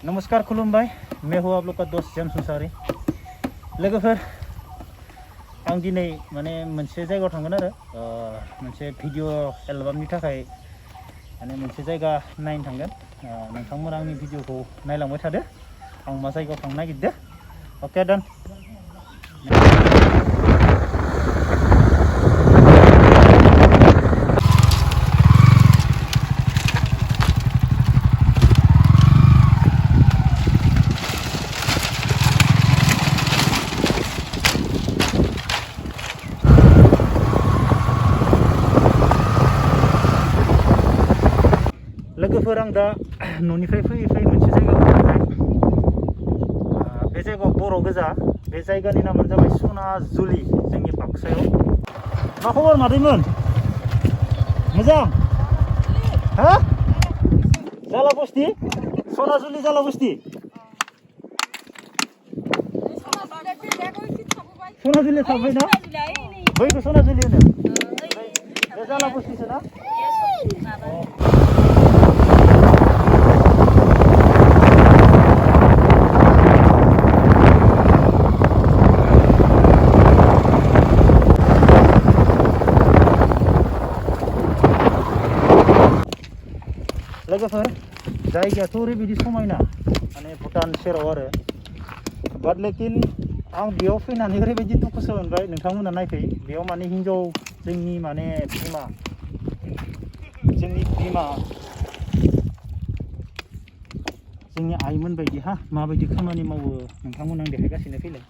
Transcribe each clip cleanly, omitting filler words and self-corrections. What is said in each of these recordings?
नमस्कार खुलुमबाय मैं हूँ आप लोग का दोस्त जेम्स मुसाहारि लोगोफोर आं दिनै माने मोनसे जायगायाव थांगोन आरो मोनसे भिडिअ एलबामनि थाखाय माने मोनसे जायगा नायनो थांगोन नोंथांमोना आंनि भिडिअखौ नायलांबाय थादो आं मा जायगायाव थांनो नागिरदों ओके डान लोगोफोर आं दा न'निफ्राय फैयै फैयै मोनसे जायगायाव थांबाय बे जायगायाव बर' गोजा बे जायगानि नामानो जाबाय सनाजुलि जोंनि बाक्सायाव मा खबर मादैमोन मोजां हा जाला बस्ति सनाजुलि जाला बस्ति सनाजुलि थाबाय ना बैखौ सनाजुलि होनो बे जाला बस्तिसो ना लोगोफोर जायगायाथ' ओरैबायदि समायना माने भुटान सेराव आरो बाट लेकिन आं बेयाव फैनानै ओरैबायदि दुखुसो मोनबाय नोंथांमोना नायफै बेयाव माने हिनजाव जोंनि माने जोंनि आइमोन बायदि हा माबायदि खामानि मावो नोंथांमोना आं देखायगासिनो फैलाय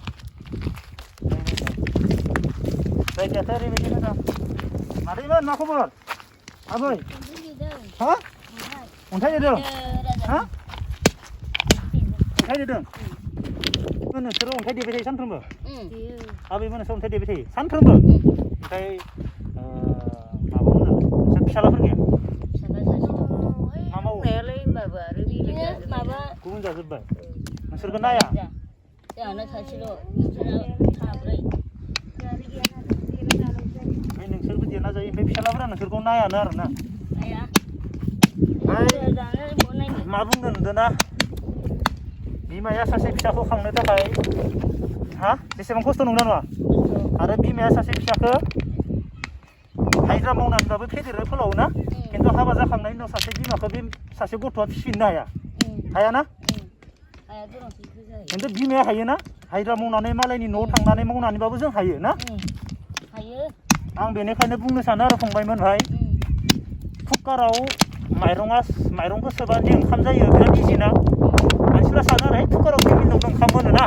जायगायाथ' ओरैबायदि मोजां मादैमोन मा खबर आबै हा अन्थाइ देदों हा अन्थाइ देदों नोंसोरो अन्थाइ देबाय थायो सानफ्रोमबो आबैमोनसो अन्थाइ देबाय थायो सानफ्रोमबो ओमफ्राय माबामोन नोंसोर फिसालाफोर गैया मा मावो गुबुन जाजोब्बाय नोंसोरखौ नाया ओमफ्राय नोंसोरबो देरना जायो ओमफ्राय फिसालाफोरा नोंसोरखौ नायानो आरोना मा बुंनो नोंदोंना बिमाया सासे फिसाखौ खांनो थाखाय हा बेसेबां खस्थ' नंगौना नङा आरो बिमाया सासे फिसाखौ हाजिरा मावनानैबाबो फेदेरो फोलावो ना खिन्थु हाबा जाखांनायनि उनाव सासे बिमाखौ बे सासे गथ'आ फिसिनो हायाना खिन्थु बिमाया हायोना हाजिरा मावनानै मालायनि न'आव थांनानै मावनानैबाबो जों हायो ना आं बेनिखायनो बुंनो सानो आरो फंबायमोन भाइ कुकाराव माइरंखौ सोबानो ओंखाम जायो बिराद इजिना मानसिफ्रा सानो आरो कुकाराव 2 मिनिटावनो ओंखाम मोनो ना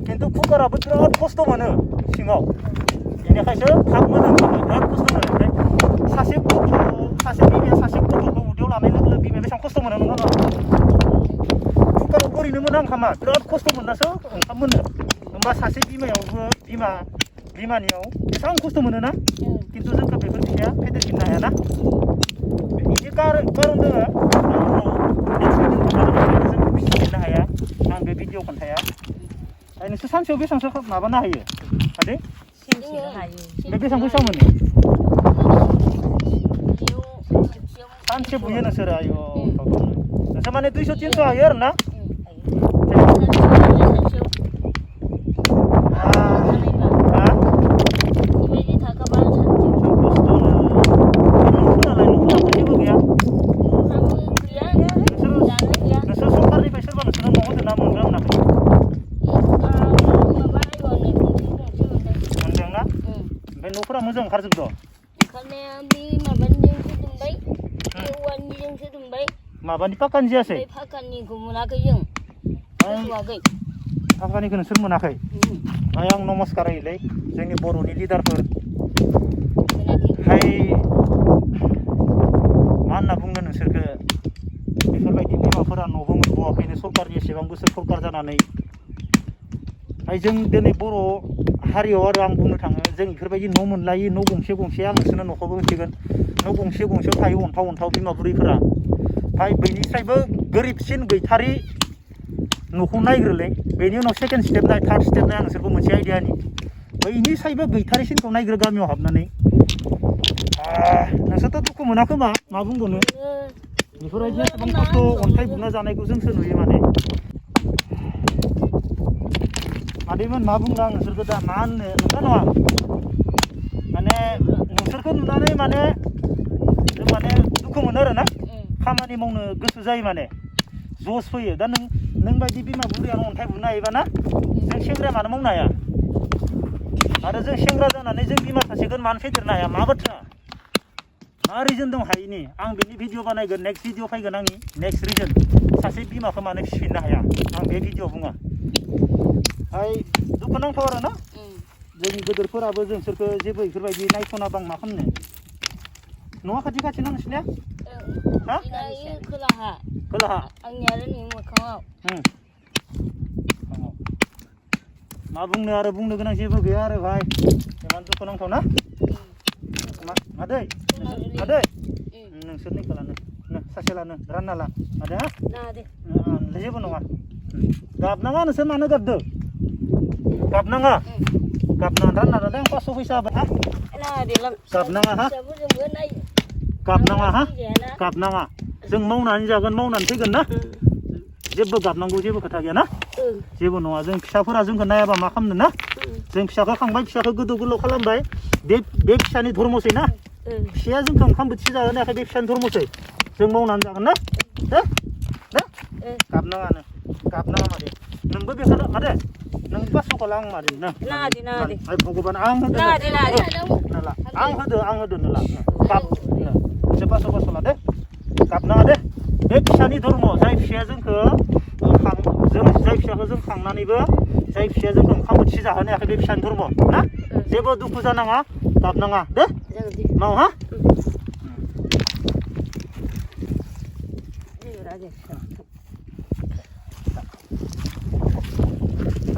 खिन्थु कुकाराबो बिराद खस्थ' मोनो सिङाव बेनिखायसो थाब मोनो ओंखामा बिराद खस्थ' मोनो ओमफ्राय सासे बिमाया सासे गथ'खौ उदैयाव लानाय लोगो लोगो बिमाया बेसेबां खस्थ' मोनो नङा कुकाराव ओरैनो मोना ओंखामा बिराद खस्थ' मोननासो ओंखाम मोनो होमबा सासे बिमायावबो बिमानियाव बेसेबां खस्थ' मोनो ना खिन्थु जोंखौ बेफोर फिसाया फेदेरफिननो हायाना बिदि कारन दङ जों फिसिफिननो हाया आं बे भिडिअ खोन्थाया नोंसोर सानसेयाव बेसेबांसो माबानो हायो आदै बे बेसेबां फैसा मोनो सानसे बुयो नोंसोरो आयु नोंसोर माने 200-300 हायो आरो ना न'फोरा मोजां ओंखारजोबदों माबानि पाक्कानि जायासै पाक्कानिखौ मोनाखै जों पाक्कानिखौ नोंसोर मोनाखै आं नमस्कार होयोलै जोंनि बर'नि लिडारफोर हाय मा होनना बुंनो नोंसोरखौ बेफोरबायदि बिमाफोरा न'बो मोनबावाखैनो सरकारनि एसेबां बोसोर सरकार जानानै जों दिनै बर' हारियाव आरो आं बुंनो थाङो जों बेफोरबायदि न' मोनलायो न' गंसे आं नोंसोरनो न'खौबो होसिगोन न' गंसेयाव थायो अन्थाव बिमा बुरैफोरा भाइ बैनिफ्रायबो गोरिबसिन गैथारि न'खौ नायग्रोलै बेनि उनाव सेकेन्ड स्टेप नाय थार्ड स्टेप नाय आं नोंसोरखौ मोनसे आइडियानि बैनि सायबो गैथारिसिनखौ नायग्रो गामियाव हाबनानै नोंसोरथ' दुखु मोनाखोमा मा बुंबावनो बेफोरबायदि एसेबां खस्थ' अन्थाइ बुना जानायखौ जोंसो नुयो माने मादैमोन मा बुंदों आं नोंसोरखौ दा मा होननो नंगौ नङा माने नोंसोरखौ नुनानै माने जों माने दुखु मोनो आरो ना खामानि मावनो गोसो जायो माने जस फैयो दा नों बायदि बिमा बुरैयानो अन्थाइ बुनो हायोबा ना जों सेंग्राया मानो मावनो हाया आरो जों सेंग्रा जानानै जों बिमा सासेखौ मानो फेदेरनो हाया मा बाथ्रा मा रिजन दं हायिनि आं बेनि भिडिअ बानायगोन नेक्स्ट भिडिअ फैगोन आंनि नेक्स्ट रिजन सासे बिमाखौ मानो फिसिनो हाया आं बे भिडिअ बुङा ओमफ्राय दुखु नांथाव आरो ना जोंनि गोदोरफोराबो जोंसोरखौ जेबो बेफोरबायदि नायस'नाबा आं मा खालामनो न'आ खाथि खाथि ना नोंसिनिया हा खोलाहा आंनि आरो नै मोखाङाव मा बुंनो आरो बुंनो गोनां जेबो गैया आरो भाइ इमान दुखु नांथाव ना मादै नोंसोरनिखौ लानो सासे लानो रानना ला मादै हा जेबो नङा गाबनाङा नोंसोर मानो गाबदो गाबनाङा रानना लादों 500 फैसा हा गाबनाङा हा गाबनाङा जों मावनानै जागोन मावनानै फैगोन ना जेबो गाबनांगौ जेबो खोथा गैया ना जेबो नङा जों फिसाफोरा जोंखौ नायाबा मा खालामनो ना जों फिसाखौ खांबाय फिसाखौ गोदौ गोलाव खालामबाय बे फिसानि धर्मसै ना फिसाया जोंखौ ओंखाम बोथिसे जाहोनो हायाखै बे फिसानि धर्मसै जों मावनानै जागोन ना दे गाबनाङानो गाबनाङा मादे नोंबो बेखौनो मादे नों 500 आं मादे ना भगबान आं होदो आं होदो नोला गाब 500 ला दे गाबनाङा दे बे फिसानि धर्म जाय फिसाया जोंखौ जाय फिसाखौ जों खांनानैबो जाय फिसाया जोंखौ ओंखाम बोथिसे जाहोनो हायाखै बे फिसानि धर्म ना जेबो दुखु जानाङा गाबनाङा दे माव हा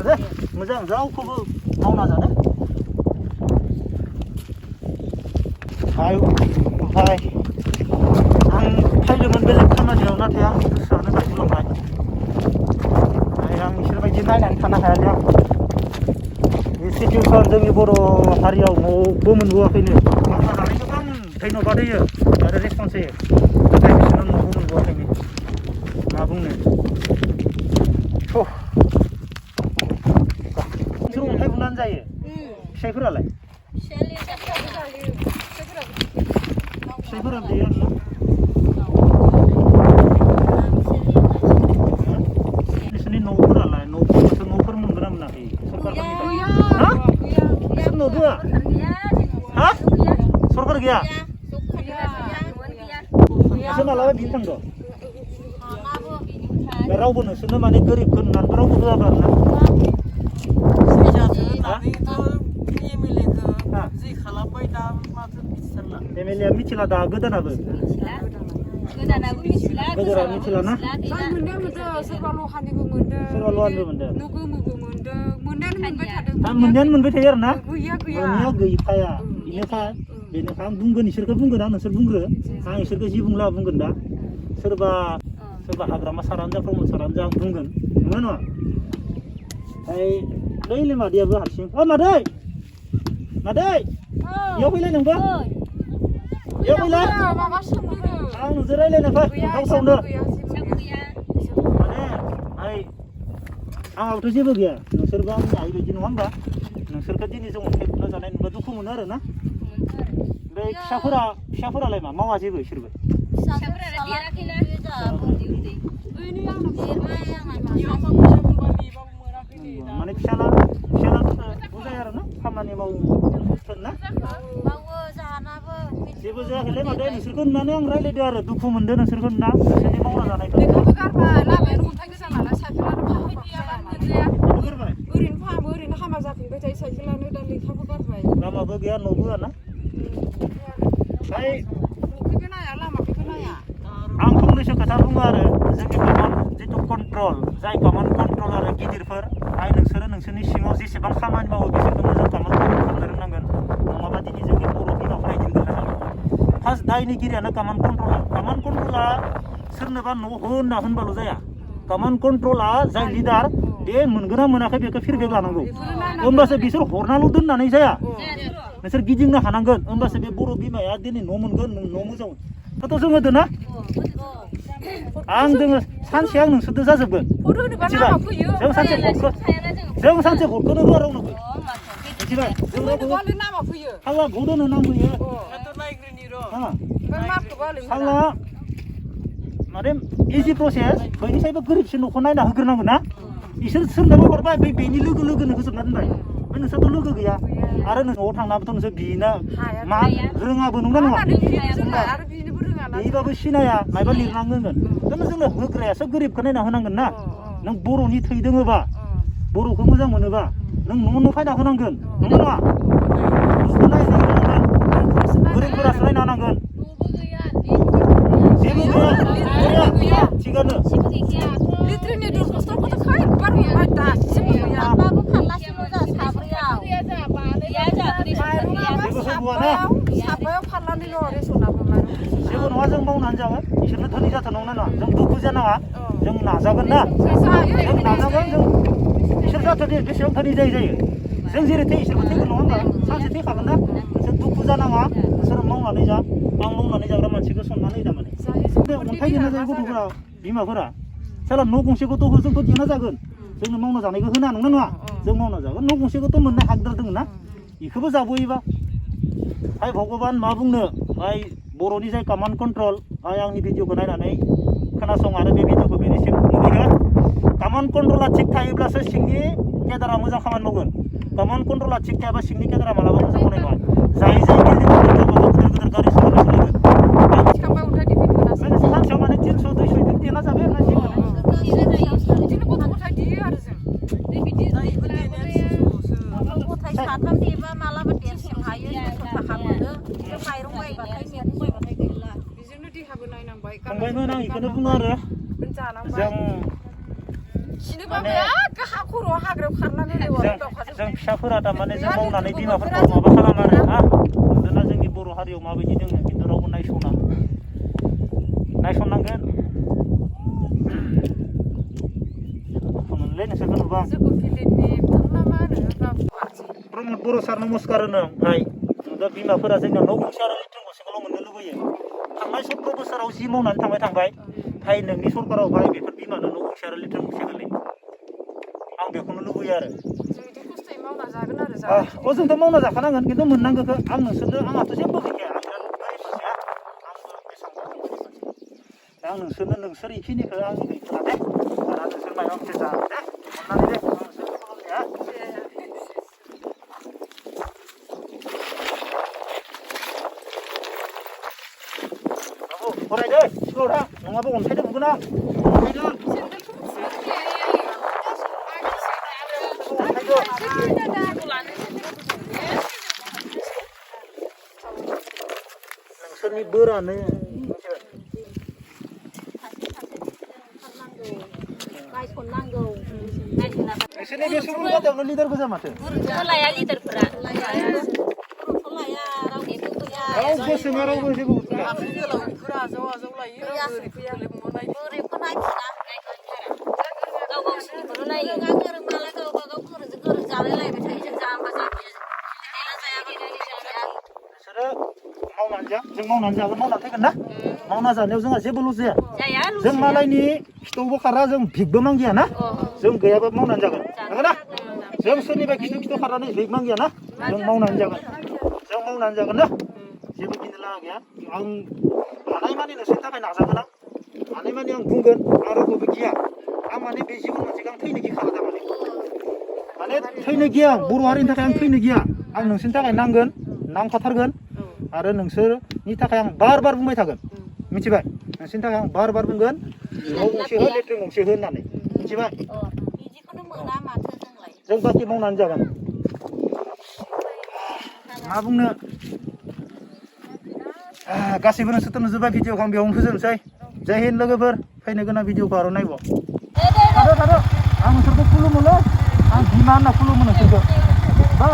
दे मोजां रावखौबो मावना जादो भाइ आं फैदोंमोन बेलेग खामानियाव नाथाय आंनि गोसोआनो गायगुलांबाय आं बिसोरबायदि नायनानै थानो हायालै आं बे सिटुवेसन जोंनि बर' हारियाव न'बो मोनबोआखैनो हानानै गोबां धन्यबाद होयो आरो रेसपन्स होयो नाथाय बिसोरनो न'बो मोनबोआखैनो मा बुंनो नोंसोर अन्थाइ बुनानै जायो फिसाइफोरालाय फिसाइफोरा बेयो आरोना नोंसोरनि न'फोरालाय न'फोर मोनगोन ना मोनाखै सरकारफोरनिफ्राय हा नोंसोर न' होआ हा सरकार गैया नोंसोर मालाबा बिनो थांद' रावबो नोंसोरनो माने गोरिबखौ नुनानैबो रावबो होआबा आरोना एमएलए मिथिला दा गोदानाबो मिथिला ना सोरबा लहानिबो मोनदों गोमोबो मोननायानो मोनबाय थायो आरो ना मोननाया गैखाया बेनिखाय आं बुंगोन इसोरखौ बुंगोन आं नोंसोर बुंग्रो आं इसोरखौ जि बुंला बुंगोन दा सोरबा हाग्रामा सारानो जा प्रमद सारानो जा आं बुंगोन नङा नङा ओमफ्राय बै मादैयाबो हारसिं मादै इयाव फैलाय नोंबो इयाव फैलाय आं नोंजों रायज्लायनो फै ओंखाम संनो माने आंहाबोथ' जेबो गैया नोंसोरबो आंनि आइ बायदि नङा होमबा नोंसोरखौ दिनै जों अन्थाइ बुना जानाय नुबा दुखु मोनो आरो ना ओमफ्राय फिसाफोरालाय मा मावा जेबो इसोरबो माने फिसाला बुजायो आरो ना खामानि मावगोन ना जेबो जायाखैलै मादै नोंसोरखौ नुनानै आं रायज्लायदो आरो दुखु मोनदो नोंसोरखौ नुना नोंसोरनि मावना जानायखौ ओरैनो हामा जाफिनबाय थायो साइकेलानो दा लेखाबो गारबाय लामाबो गैया न'बो गैयाना आं फंनैसो खोथा बुङो आरो जोंनि कमन जिथु कन्ट्रल जाय कमन कन्ट्रल आरो गिदिरफोर नोंसोरो नोंसोरनि सिङाव जेसेबां खामानि मावो बिसोरखौ मोजां कमन कन्ट्रल खालामनो रोंनांगोन नङाबा दिनै जोंनि बर' बिमाफोरा इदिनो गोलैनो हागौ फार्स्ट दायनिगिरियानो कमन कन्ट्रला सोरनोबा न' होनना होनबाल' जाया कमन कन्ट्रला जाय लिडार बे मोनगोन ना मोनाखै बेखौ फिडबेक लानांगौ होमबासो बिसोर हरनाल' दोननानै जाया नोंसोर गिदिंनो हानांगोन होमबासो बे बर' बिमाया दिनै न' मोनगोन न' मोजां दाथ' जों होदो ना आं दोङो सानसे आं नोंसोरदो जाजोबगोन फट' होनोबा मिथिबाय लामा फैयो जों सानसे भटखौनो होआ रावनोबो मिथिबाय जों रावबो होनोबालाय लामा फैयो फाग्ला भट होनो नांगौयो ओमफ्राय माखौबालाय फाग्ला माने इजि प्रसेस बयनिसायबो गोरिबसिन न'खौ नायना होग्रोनांगौ ना इसोर सोरनोबा हरबाय बेनि लोगो लोगोनो होजोबना दोनबाय ओमफ्राय नोंसोरथ' लोगो गैया आरो न'आव थांनाबोथ' नोंसोर बिनो मा रोङाबो नंना नङा आरो बिनोबो रोङा ना बेबाबो सिनाया मायबा लिरनांगोन दाना जोंनो होग्रायासो गोरिबखौ नायना होनांगोन ना नों बर'नि थै दोङोबा बर'खौ मोजां मोनोबा नों न' फायना होनांगोन नंगौ नङा गोरिबफोरासो नायना होनांगोन जेबो गैया थिगानो लिट्रिनि दरखास्तखौथ' खायबार मोनबाय दासिमबो गैया साबायाव फारलानैल' रेसनाबो जेबो नङा जों मावनानै जागोन इसोरनो धोनि जाथारनांगौ ना जों दुखु जानाङा जों नाजागोन ना जों नाजागोन जों इसोर जाथों बेसेबां धोनि जायो जों जेरै थै इसोरबो थैगोन नङा होनबा सानसे थैखागोन ना नोंसोर दुखु जानाङा नोंसोर मावनानै जा आं मावनानै जाग्रा मानसिखौ सनमान होयो थारमाने बे अन्थाइ देना जायो गथ'फोरा बिमाफोरा साला न' गंसेखौथ' जोंथ' देना जागोन जोंनो मावना जानायखौ होना नंना नङा जों मावना जागोन न' गंसेखौथ' मोननो हागदार दङ ना बेखौबो जाबोयोबा हाय भगबान मा बुंनो हाय बर'नि जाय कमान्ड कन्ट्रल हाय आंनि भिडिअखौ नायनानै खोनासं आरो बे भिडिअखौ बेनिसिम नुहैयो कमान्ड कन्ट्रला थिग थायोब्लासो सिंनि केदारा मोजां खामानि मावगोन कमान्ड कन्ट्रला थिग थायाबा सिंनि केदारा मालाबा मोजां मावनाय नङा जाय बिल्डिं गिदिर गारि सालायनो सानसेयाव माने 300 200 बिदि देना जाबाय आरो ना जि माने बिदिनो गथ' गथाय देयो आरो जों गथाय साथाम देबा मालाबा देरसिन हायो 100 थाखा मोनो जों माइरं बायबाथाय गैला बेजोंनो देहाबो नायनांबाय फंबायमोन आं बेखौनो बुङो आरो जानांबाय खिनोबा बिराद हा खर'आव हाग्रायाव खारनानै जों फिसाफोरा थारमाने जों मावनानै बिमाफोरखौ माबा खालामो आरो हा नुदोंना जोंनि बर' हारियाव माबायदि दङ खिन्थु रावबो नायसननांगोन मोनलै नोंसोरखौ नुबा प्रमद बर' सार नमस्कार होनो ओमफ्राय दा बिमाफोरा जोंना न' गंसे आरो लेट्रिन गंसेखौल' मोननो लुबैयो थांनाय 17 बोसोराव जि मावनानै थांबाय हाय नोंनि सरकाराव हाय बेफोर बिमानो न' गंसे आरो लेट्रिन गंसे गोलै आं बेखौनो लुबैयो आरो जोंथ' मावना जाखानांगोन खिन्थु मोननांगौखौ आं नोंसोरनो आंहाथ' जेबो गैखाया आं बिराद गोरिब मानसिया आंबो बेसेबां दा आं नोंसोर बेखिनिखौ आंनि गैथ'ला दे बारा नोंसोर माबा मोनसे जा दे अननानै दे नोंसोर खालामनाया बाबु फरायदो स्कुलाव थां नङाबा अन्थाइजों बुगोन आं नोंसोरनि बोरानो नायसननांगौ नोंसोरनि बे सुबुं जाथायावनो लिडार गोजा माथो लाया लिडारफोरा लाया रावबो सोङा रावबो जेबो बुङा गोरिबखौ नायफिना गाव गावसोरनिखौल' नायो गोरों मालाय गावबा गाव गोरोंजों गोरों जालायलायबाय थायो जों जाम्बा जाम्बि नोंसोरो मावनानै जा जों मावनानै जागोन मावनानै फैगोन ना मावना जानायाव जोंहा जेबो लस जाया जों मालायनि खिथौबो खारा जों भिकबो मागिया ना जों गैयाबा मावनानै जागोन नंगौ ना जों सोरनिबा खिथौ खारनानै भिक मागिया ना जों मावनानै जागोन ना जेबो गिनो लागा गैया आं हानायमानि नोंसोरनि थाखाय नाजागोन आं हानायमानि आं बुंगोन आं रावखौबो गिया आं माने बे जिबन मोनसेखौ आं थैनो गिखाला माने थैनो गिया बर' हारिनि थाखाय आं थैनो गिया आं नोंसोरनि थाखाय नांखाथारगोन आरो नोंसोरनि थाखाय आं बार बुंबाय थागोन मिथिबाय नोंसोरनि थाखाय आं बार बुंगोन न' गंसे हो लेट्रिन गंसे हो होननानै मिथिबाय बिदिखौनो मोना माथो जोंलाय जों बाखि मावनानै जागोन मा बुंनो गासैबो नोंसोरथ' नुजोब्बाय भिडिअखौ आं बेयावनो फोजोबनोसै जय हिन्द लोगोफोर फैनो गोनां भिडिअखौ आरो नायब थादो आं नोंसोरखौ खुलुमोलै आं बिमा होनना खुलुमो नोंसोरखौ बा